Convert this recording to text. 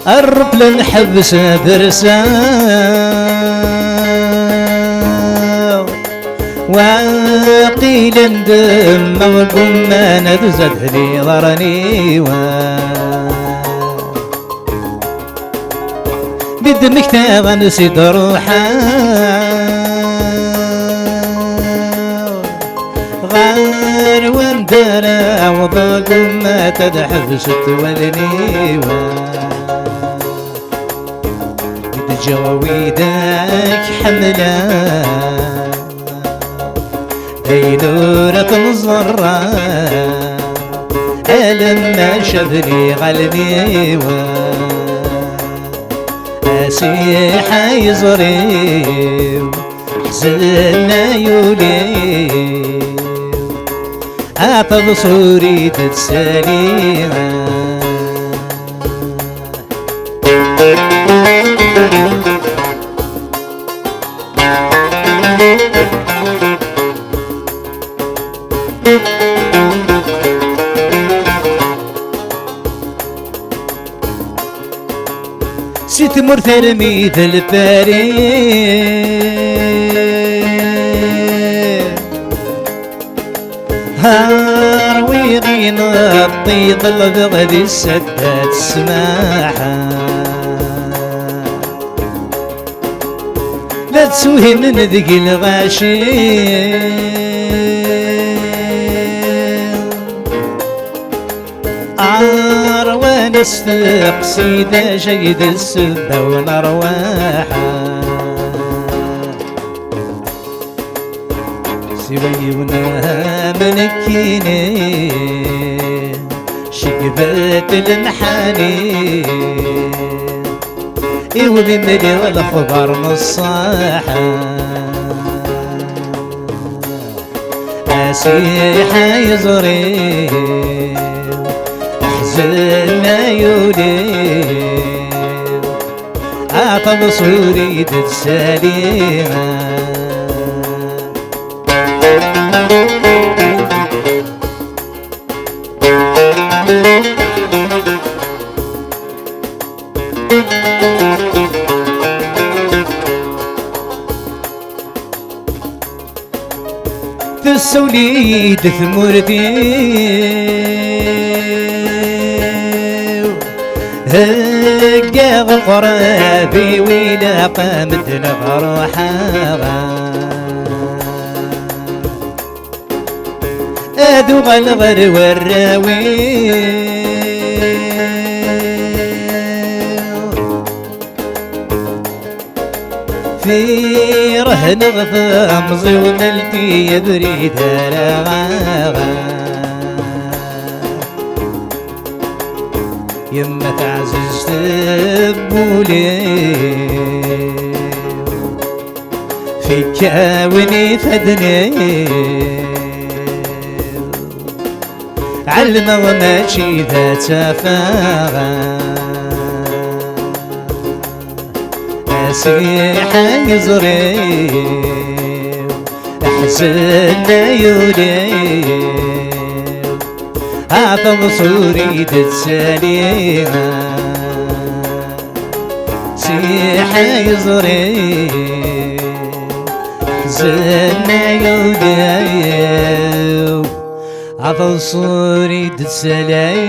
قرب لنحبس درسا وقيل ندم وقم نبزت لي ضرني بدمك تغنسد روحا غار وندرا وضاقم ما تدحبس تولني جواويدك حملة دينورة مزرة لما شافني غلبي أسيح يزري حزنا يولي أعطى صوري تتسالي ست مرترمي الباري هار ويغين الطيط البغدي السدات السماحة لا تسوهن ندقي الغاشي وانا استقصي دا جيد السبة ونرواحة سوي ونها منكيني شقبت المحاني يولي ملي والخبر نصاحة أسيحة يزري حزنا يولي عطب صوري تتساليها تسولي تثمرتي هكا غرابي ويلا قامت الغروحة ادو غالغر والراوي في رهن غضامزي وملتي يبريد هلاغا يما تعزز تبولي في كاوني فدني علم وماشي ذات سفاغا أسيحة يزري أحزن يولي أعطى صوري تتساليها سيحة يزري أحزن يولي أعطى صوري تتساليها